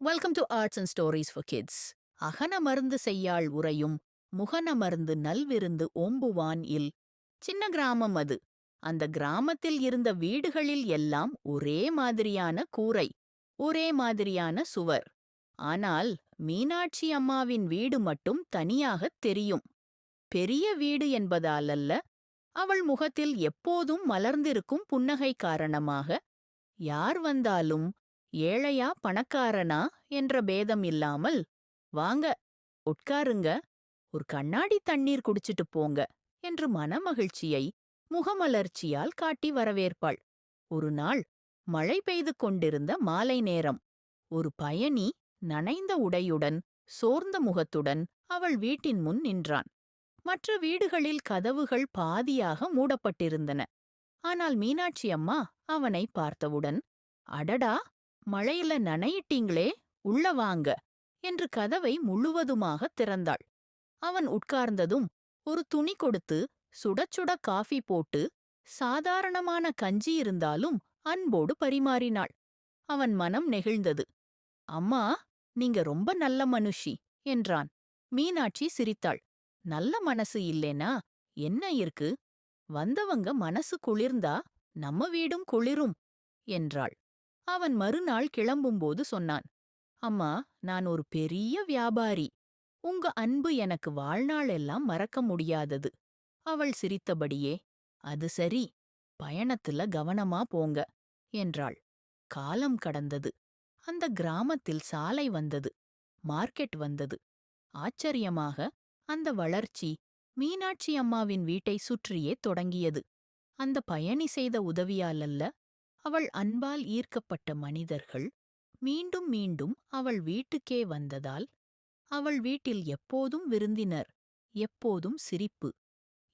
Welcome to arts and stories for kids. அகனமர்ந்து செய்யாள் உறையும் முகனமர்ந்து நல்விருந்து ஓம்புவான் இல். சின்ன கிராமம் அது. அந்த கிராமத்தில் இருந்த வீடுகளில் எல்லாம் ஒரே மாதிரியான கூரை, ஒரே மாதிரியான சுவர். ஆனால் மீனாட்சி அம்மாவின் வீடு மட்டும் தனியாகத் தெரியும். பெரிய வீடு என்பதாலல்ல, அவள் முகத்தில் எப்போதும் மலர்ந்திருக்கும் புன்னகை காரணமாக. யார் வந்தாலும் ஏழையா பணக்காரனா என்ற பேதம் இல்லாமல், வாங்க, உட்காருங்க, ஒரு கண்ணாடி தண்ணீர் குடிச்சிட்டு போங்க என்று மனமகிழ்ச்சியை முகமலர்ச்சியால் காட்டி வரவேற்பாள். ஒரு நாள் மழை பெய்து கொண்டிருந்த மாலை நேரம். ஒரு பயணி நனைந்த உடையுடன், சோர்ந்த முகத்துடன் அவள் வீட்டின் முன் நின்றான். மற்ற வீடுகளில் கதவுகள் பாதியாக மூடப்பட்டிருந்தன. ஆனால் மீனாட்சி அம்மா அவனை பார்த்தவுடன், அடடா, மழையில நனையிட்டீங்களே, உள்ள வாங்க என்று கதவை முழுவதுமாக திறந்தாள். அவன் உட்கார்ந்ததும் ஒரு துணி கொடுத்து சுடச் சுட காஃபி போட்டு, சாதாரணமான கஞ்சி இருந்தாலும் அன்போடு பரிமாறினாள். அவன் மனம் நெகிழ்ந்தது. அம்மா, நீங்க ரொம்ப நல்ல மனுஷி என்றான். மீனாட்சி சிரித்தாள். நல்ல மனசு இல்லேனா என்ன இருக்கு? வந்தவங்க மனசு குளிர்ந்தா நம்ம வீடும் குளிரும் என்றாள். அவன் மறுநாள் கிளம்பும்போது சொன்னான், அம்மா, நான் ஒரு பெரிய வியாபாரி. உங்க அன்பு எனக்கு வாழ்நாளெல்லாம் மறக்க முடியாதது. அவள் சிரித்தபடியே, அது சரி, பயணத்துல கவனமா போங்க என்றாள். காலம் கடந்தது. அந்த கிராமத்தில் சாலை வந்தது, மார்க்கெட் வந்தது. ஆச்சரியமாக அந்த வளர்ச்சி மீனாட்சி அம்மாவின் வீட்டை சுற்றியே தொடங்கியது. அந்த பயணி செய்த உதவியாலல்ல, அவள் அன்பால் ஈர்க்கப்பட்ட மனிதர்கள் மீண்டும் மீண்டும் அவள் வீட்டுக்கே வந்ததால். அவள் வீட்டில் எப்போதும் விருந்தினர், எப்போதும் சிரிப்பு,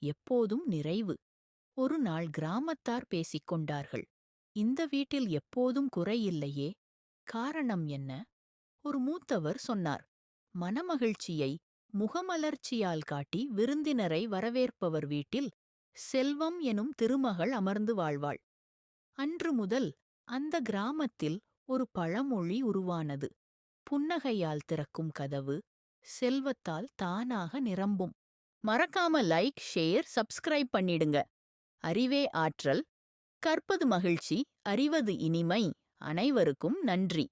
எப்போதும் நிறைவு. ஒரு நாள் கிராமத்தார் பேசிக் கொண்டார்கள். இந்த வீட்டில் எப்போதும் குறையில்லையே, காரணம் என்ன? ஒரு மூத்தவர் சொன்னார், மனமகிழ்ச்சியை முகமலர்ச்சியால் காட்டி விருந்தினரை வரவேற்பவர் வீட்டில் செல்வம் எனும் திருமகள் அமர்ந்து வாழ்வாள். அன்று முதல் அந்த கிராமத்தில் ஒரு பழமொழி உருவானது. புன்னகையால் திறக்கும் கதவு செல்வத்தால் தானாக நிரம்பும். மறக்காம லைக், ஷேர், சப்ஸ்கிரைப் பண்ணிடுங்க. அறிவே ஆற்றல், கற்பது மகிழ்ச்சி, அறிவது இனிமை. அனைவருக்கும் நன்றி.